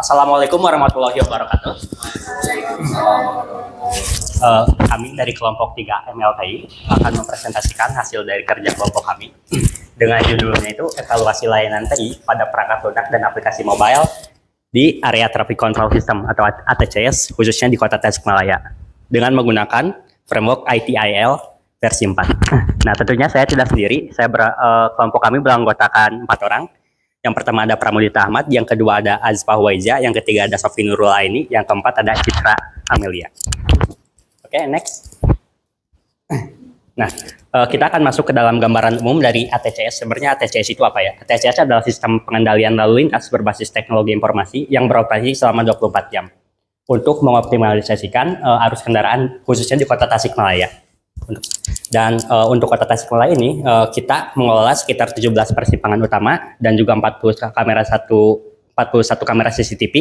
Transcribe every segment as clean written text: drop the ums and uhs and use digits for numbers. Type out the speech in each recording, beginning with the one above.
Assalamualaikum warahmatullahi wabarakatuh. Kami dari kelompok 3 MLTI akan mempresentasikan hasil dari kerja kelompok kami dengan judulnya itu evaluasi layanan TI pada perangkat lunak dan aplikasi mobile di area traffic control system atau ATCS khususnya di Kota Tasikmalaya dengan menggunakan framework ITIL versi 4. Nah, tentunya saya tidak sendiri. Kelompok kami beranggotakan 4 orang. Yang pertama ada Pramudita Ahmad, yang kedua ada Azfah Waiza, yang ketiga ada Sofi Nurul Aini, yang keempat ada Citra Amelia. Oke, next. Nah, kita akan masuk ke dalam gambaran umum dari ATCS. Sebenarnya ATCS itu apa ya? ATCS adalah sistem pengendalian lalu lintas berbasis teknologi informasi yang beroperasi selama 24 jam untuk mengoptimalisasikan arus kendaraan khususnya di Kota Tasikmalaya. Dan untuk Kota Tasikmalaya ini kita mengelola sekitar 17 persimpangan utama dan juga 41 kamera CCTV,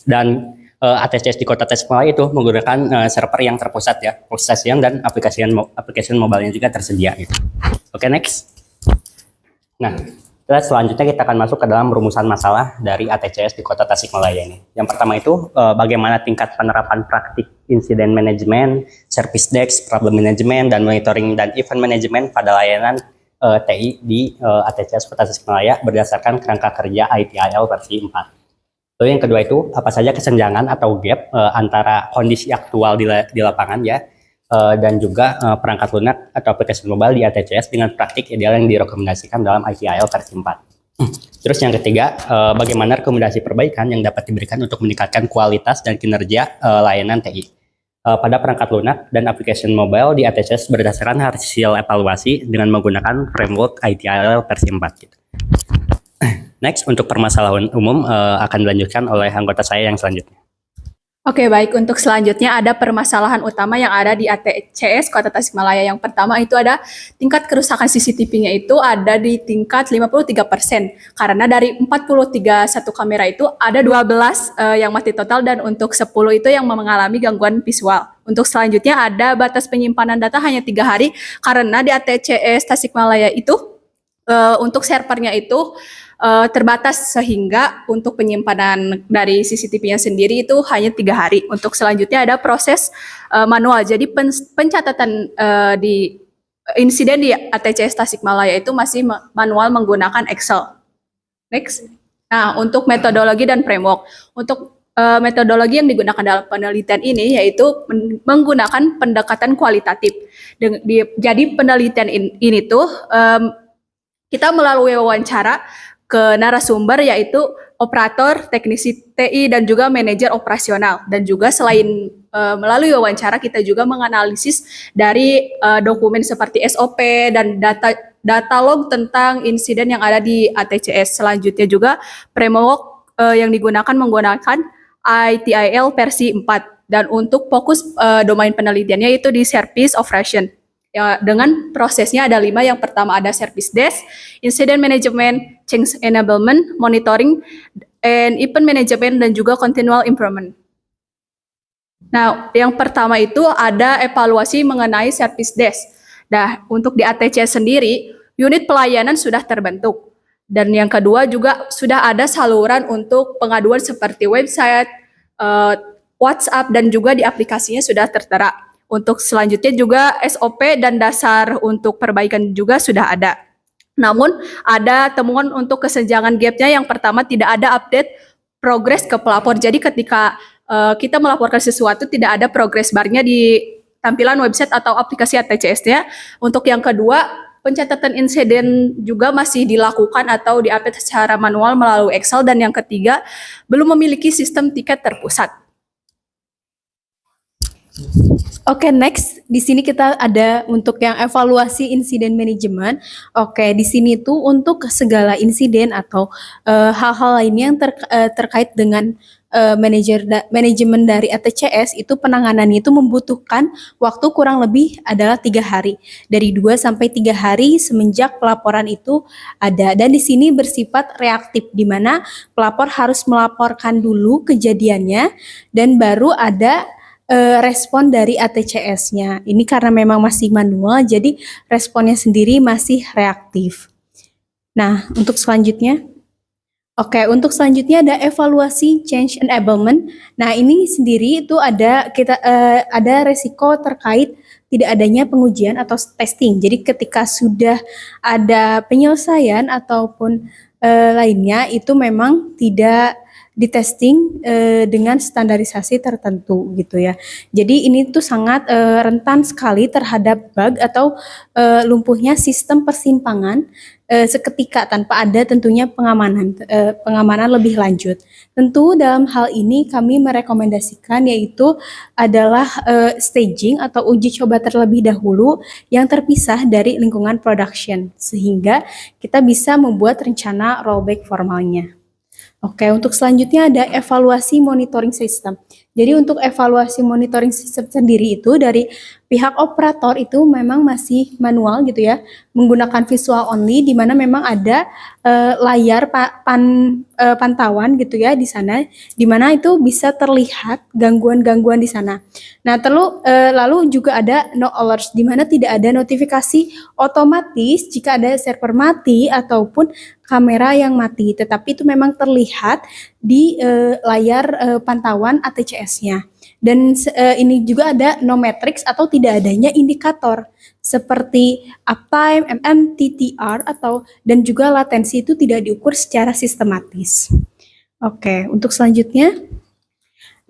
dan ATCS di Kota Tasikmalaya itu menggunakan server yang terpusat ya, prosesnya dan aplikasi mobile-nya juga tersedia gitu. Oke, next. Nah, selanjutnya kita akan masuk ke dalam rumusan masalah dari ATCS di Kota Tasikmalaya ini. Yang pertama itu bagaimana tingkat penerapan praktik insiden manajemen, service desk, problem management, dan monitoring dan event management pada layanan TI di ATCS Kota Tasikmalaya berdasarkan kerangka kerja ITIL versi 4. Lalu yang kedua itu apa saja kesenjangan atau gap antara kondisi aktual di lapangan ya, dan juga perangkat lunak atau aplikasi mobile di ATCS dengan praktik ideal yang direkomendasikan dalam ITIL versi 4. Terus yang ketiga, bagaimana rekomendasi perbaikan yang dapat diberikan untuk meningkatkan kualitas dan kinerja layanan TI pada perangkat lunak dan aplikasi mobile di ATCS berdasarkan hasil evaluasi dengan menggunakan framework ITIL versi 4 gitu. Next, untuk permasalahan umum akan dilanjutkan oleh anggota saya yang selanjutnya. Oke, baik. Untuk selanjutnya ada permasalahan utama yang ada di ATCS Kota Tasikmalaya. Yang pertama itu ada tingkat kerusakan CCTV-nya itu ada di tingkat 53%. Karena dari 43 kamera itu ada 12 yang mati total dan untuk 10 itu yang mengalami gangguan visual. Untuk selanjutnya ada batas penyimpanan data hanya 3 hari karena di ATCS Tasikmalaya itu untuk servernya itu terbatas sehingga untuk penyimpanan dari CCTV-nya sendiri itu hanya 3 hari. Untuk selanjutnya ada proses manual. Jadi pencatatan di insiden di ATCS Tasikmalaya itu masih manual menggunakan Excel. Next. Nah, untuk metodologi dan framework. Untuk metodologi yang digunakan dalam penelitian ini yaitu menggunakan pendekatan kualitatif. Jadi penelitian ini tuh kita melalui wawancara ke narasumber yaitu operator, teknisi TI, dan juga manajer operasional. Dan juga selain melalui wawancara kita juga menganalisis dari dokumen seperti SOP dan data log tentang insiden yang ada di ATCS. Selanjutnya juga framework yang digunakan menggunakan ITIL versi 4. Dan untuk fokus domain penelitiannya itu di service operation. Ya, dengan prosesnya ada 5. Yang pertama ada service desk, incident management, change enablement, monitoring, and event management, dan juga continual improvement. Nah, yang pertama itu ada evaluasi mengenai service desk. Nah, untuk di ATCS sendiri, unit pelayanan sudah terbentuk. Dan yang kedua juga sudah ada saluran untuk pengaduan seperti website, WhatsApp, dan juga di aplikasinya sudah tertera. Untuk selanjutnya juga SOP dan dasar untuk perbaikan juga sudah ada. Namun ada temuan untuk kesenjangan gapnya. Yang pertama tidak ada update progres ke pelapor. Jadi ketika kita melaporkan sesuatu tidak ada progress barnya di tampilan website atau aplikasi ATCS-nya. Untuk yang kedua, pencatatan insiden juga masih dilakukan atau di-update secara manual melalui Excel. Dan yang ketiga, belum memiliki sistem tiket terpusat. Oke, next. Di sini kita ada untuk yang evaluasi insiden manajemen. Oke, di sini tuh untuk segala insiden atau hal-hal lainnya yang terkait dengan manajemen dari ATCS itu penanganannya itu membutuhkan waktu kurang lebih adalah 3 hari. Dari 2 sampai 3 hari semenjak pelaporan itu ada. Dan di sini bersifat reaktif di mana pelapor harus melaporkan dulu kejadiannya dan baru ada respon dari ATCS-nya. Ini karena memang masih manual, jadi responnya sendiri masih reaktif. Nah, untuk selanjutnya, Oke, untuk selanjutnya ada evaluasi change enablement. Nah, ini sendiri itu ada resiko terkait tidak adanya pengujian atau testing. Jadi ketika sudah ada penyelesaian ataupun lainnya itu memang tidak ditesting dengan standarisasi tertentu gitu ya. Jadi ini tuh sangat rentan sekali terhadap bug atau lumpuhnya sistem persimpangan seketika tanpa ada tentunya pengamanan lebih lanjut. Tentu dalam hal ini kami merekomendasikan yaitu adalah staging atau uji coba terlebih dahulu yang terpisah dari lingkungan production sehingga kita bisa membuat rencana rollback formalnya. Oke, untuk selanjutnya ada evaluasi monitoring system. Jadi untuk evaluasi monitoring system sendiri itu dari pihak operator itu memang masih manual gitu ya, menggunakan visual only di mana memang ada layar pantauan gitu ya di sana, di mana itu bisa terlihat gangguan-gangguan di sana. Nah, lalu juga ada no alerts di mana tidak ada notifikasi otomatis jika ada server mati ataupun kamera yang mati, tetapi itu memang terlihat di layar pantauan ATCS-nya. Dan ini juga ada no matrix atau tidak adanya indikator seperti uptime, MMTTR dan juga latensi itu tidak diukur secara sistematis. Oke, untuk selanjutnya.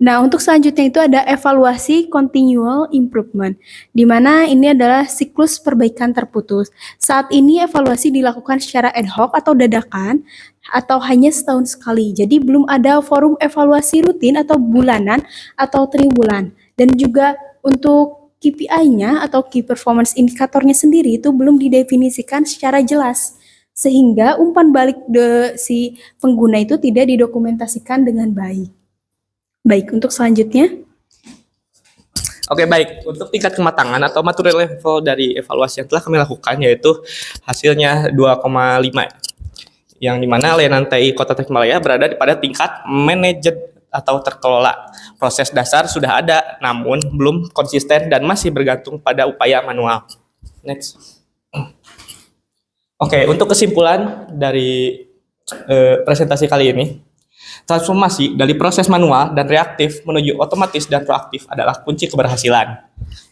Nah, untuk selanjutnya itu ada evaluasi continual improvement, di mana ini adalah siklus perbaikan terputus. Saat ini evaluasi dilakukan secara ad hoc atau dadakan, atau hanya setahun sekali. Jadi belum ada forum evaluasi rutin atau bulanan atau triwulan. Dan juga untuk KPI-nya atau Key Performance Indicator-nya sendiri itu belum didefinisikan secara jelas. Sehingga umpan balik si pengguna itu tidak didokumentasikan dengan baik. Baik, untuk selanjutnya. Oke, baik. Untuk tingkat kematangan atau maturity level dari evaluasi yang telah kami lakukan yaitu hasilnya 2,5. Yang dimana layanan TI Kota Tasikmalaya berada pada tingkat managed atau terkelola. Proses dasar sudah ada, namun belum konsisten dan masih bergantung pada upaya manual. Next. Oke, untuk kesimpulan dari presentasi kali ini, transformasi dari proses manual dan reaktif menuju otomatis dan proaktif adalah kunci keberhasilan.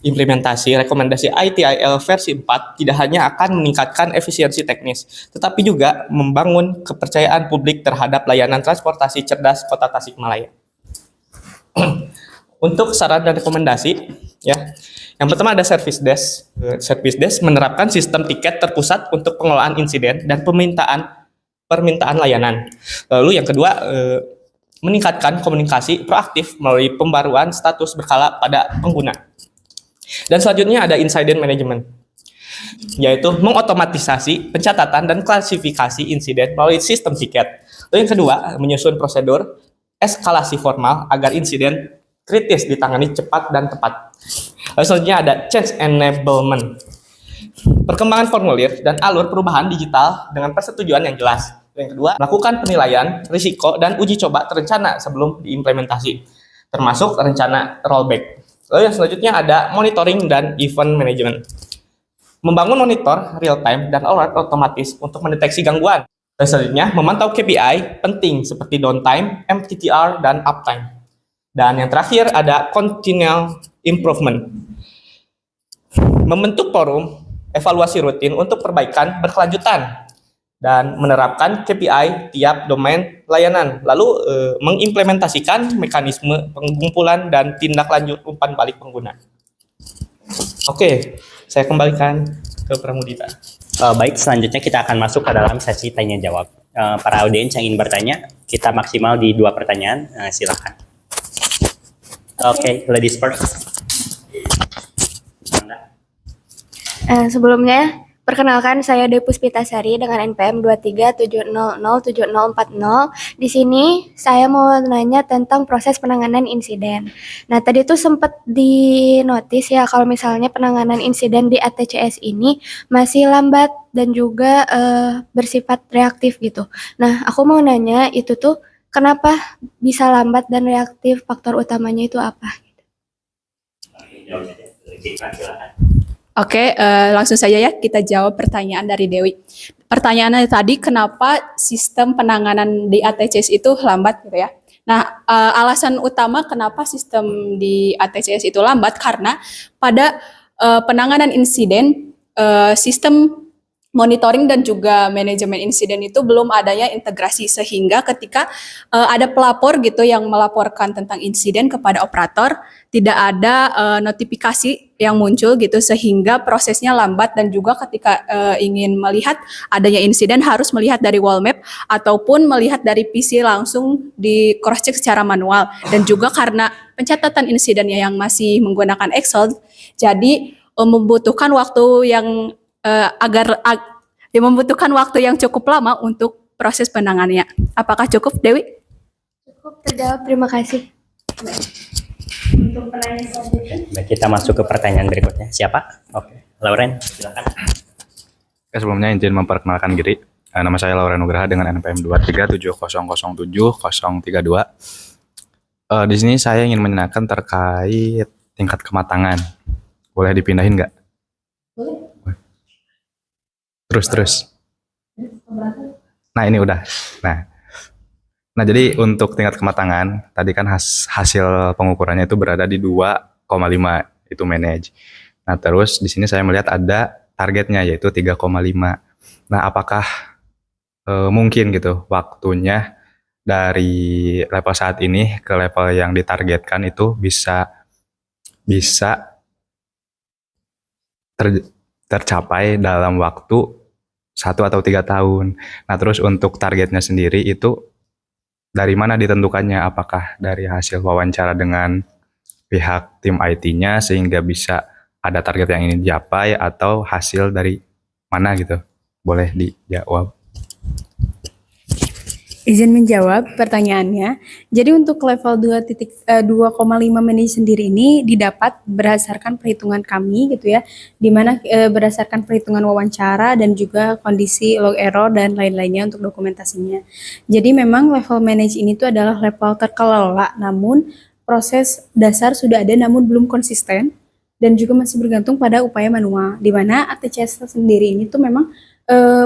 Implementasi rekomendasi ITIL versi 4 tidak hanya akan meningkatkan efisiensi teknis, tetapi juga membangun kepercayaan publik terhadap layanan transportasi cerdas Kota Tasikmalaya. Untuk saran dan rekomendasi, ya, yang pertama ada service desk. Service desk menerapkan sistem tiket terpusat untuk pengelolaan insiden dan permintaan layanan. Lalu yang kedua, meningkatkan komunikasi proaktif melalui pembaruan status berkala pada pengguna. Dan selanjutnya ada incident management, yaitu mengotomatisasi pencatatan dan klasifikasi insiden melalui sistem tiket. Lalu yang kedua, menyusun prosedur eskalasi formal agar insiden kritis ditangani cepat dan tepat. Lalu selanjutnya ada change enablement, perkembangan formulir dan alur perubahan digital dengan persetujuan yang jelas. Yang kedua, melakukan penilaian risiko dan uji coba terencana sebelum diimplementasi, termasuk rencana rollback. Lalu yang selanjutnya ada monitoring dan event management, membangun monitor real time dan alert otomatis untuk mendeteksi gangguan. Dan selanjutnya, memantau KPI penting seperti downtime, MTTR, dan uptime. Dan yang terakhir ada continual improvement, membentuk forum evaluasi rutin untuk perbaikan berkelanjutan dan menerapkan KPI tiap domain layanan, lalu mengimplementasikan mekanisme pengumpulan dan tindak lanjut umpan balik pengguna. Oke, saya kembalikan ke Pramudita. Baik, selanjutnya kita akan masuk ke dalam sesi tanya jawab. Para audiens yang ingin bertanya, kita maksimal di 2 pertanyaan. Silakan. Oke, ladies first. Sebelumnya, perkenalkan saya Dewi Puspitasari dengan NPM 2370070040. Di sini saya mau nanya tentang proses penanganan insiden. Nah, tadi tuh sempat dinotis ya kalau misalnya penanganan insiden di ATCS ini masih lambat dan juga bersifat reaktif gitu. Nah, aku mau nanya itu tuh kenapa bisa lambat dan reaktif, faktor utamanya itu apa? Oke, langsung saja ya kita jawab pertanyaan dari Dewi. Pertanyaannya tadi, kenapa sistem penanganan di ATCS itu lambat gitu ya? Nah, alasan utama kenapa sistem di ATCS itu lambat karena pada penanganan insiden, sistem monitoring dan juga manajemen insiden itu belum adanya integrasi, sehingga ketika ada pelapor gitu yang melaporkan tentang insiden kepada operator, tidak ada notifikasi yang muncul gitu, sehingga prosesnya lambat. Dan juga ketika ingin melihat adanya insiden harus melihat dari wall map ataupun melihat dari PC langsung di cross check secara manual. Dan juga karena pencatatan insidennya yang masih menggunakan Excel, jadi membutuhkan waktu yang membutuhkan waktu yang cukup lama untuk proses penanganannya. Apakah cukup, Dewi? Cukup terjawab, terima kasih. Baik, kita masuk ke pertanyaan berikutnya. Siapa? Oke, Lauren, silakan. Oke, sebelumnya izin memperkenalkan diri. Nama saya Lauren Nugraha dengan NPM 237000732. Di sini saya ingin menanyakan terkait tingkat kematangan. Boleh dipindahin nggak? Boleh. Terus. Nah, ini udah. Nah, jadi untuk tingkat kematangan, tadi kan hasil pengukurannya itu berada di 2,5, itu manage. Nah, terus di sini saya melihat ada targetnya yaitu 3,5. Nah, apakah mungkin gitu waktunya dari level saat ini ke level yang ditargetkan itu bisa tercapai dalam waktu 1 atau 3 tahun. Nah, terus untuk targetnya sendiri itu dari mana ditentukannya? Apakah dari hasil wawancara dengan pihak tim IT-nya sehingga bisa ada target yang ingin dicapai, atau hasil dari mana gitu? Boleh dijawab. Izin menjawab pertanyaannya. Jadi untuk level 2,5 manage sendiri ini didapat berdasarkan perhitungan kami gitu ya, di mana berdasarkan perhitungan wawancara dan juga kondisi log error dan lain-lainnya untuk dokumentasinya. Jadi memang level manage ini tuh adalah level terkelola, namun proses dasar sudah ada namun belum konsisten dan juga masih bergantung pada upaya manual, di mana ATCS sendiri ini tuh memang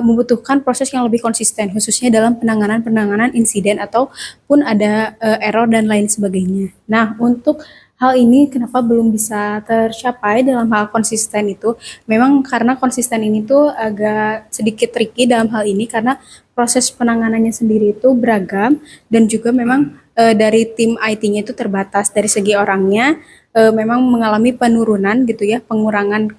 membutuhkan proses yang lebih konsisten, khususnya dalam penanganan insiden ataupun ada error dan lain sebagainya. Nah, untuk hal ini kenapa belum bisa tercapai dalam hal konsisten itu, memang karena konsisten ini tuh agak sedikit tricky dalam hal ini, karena proses penanganannya sendiri itu beragam dan juga memang dari tim IT-nya itu terbatas dari segi orangnya, memang mengalami penurunan gitu ya, pengurangan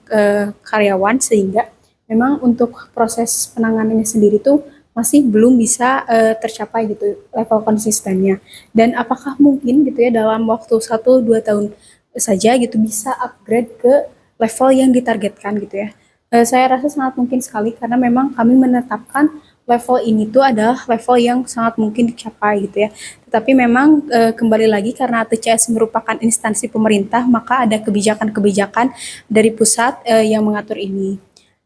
karyawan, sehingga memang untuk proses penanganannya sendiri tuh masih belum bisa tercapai gitu level konsistennya. Dan apakah mungkin gitu ya dalam waktu 1-2 tahun saja gitu bisa upgrade ke level yang ditargetkan gitu ya. Saya rasa sangat mungkin sekali, karena memang kami menetapkan level ini tuh adalah level yang sangat mungkin dicapai gitu ya. Tetapi memang kembali lagi karena ATCS merupakan instansi pemerintah, maka ada kebijakan-kebijakan dari pusat yang mengatur ini.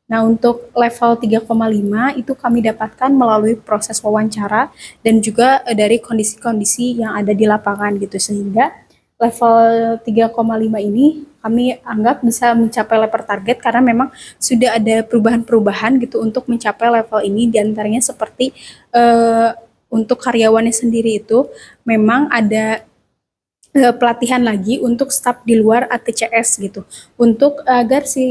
Nah, untuk level 3,5 itu kami dapatkan melalui proses wawancara dan juga dari kondisi-kondisi yang ada di lapangan gitu, sehingga level 3,5 ini kami anggap bisa mencapai level target karena memang sudah ada perubahan-perubahan gitu untuk mencapai level ini, diantaranya seperti untuk karyawannya sendiri itu memang ada pelatihan lagi untuk staf di luar ATCS gitu, untuk agar si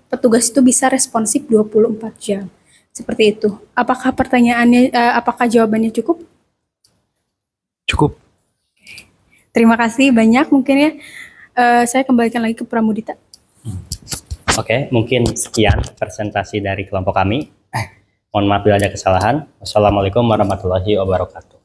petugas itu bisa responsif 24 jam. Seperti itu. Apakah pertanyaannya, apakah jawabannya cukup? Cukup. Terima kasih banyak mungkin ya. Saya kembalikan lagi ke Pramudita. Oke, mungkin sekian presentasi dari kelompok kami. Mohon maaf bila ada kesalahan. Wassalamualaikum warahmatullahi wabarakatuh.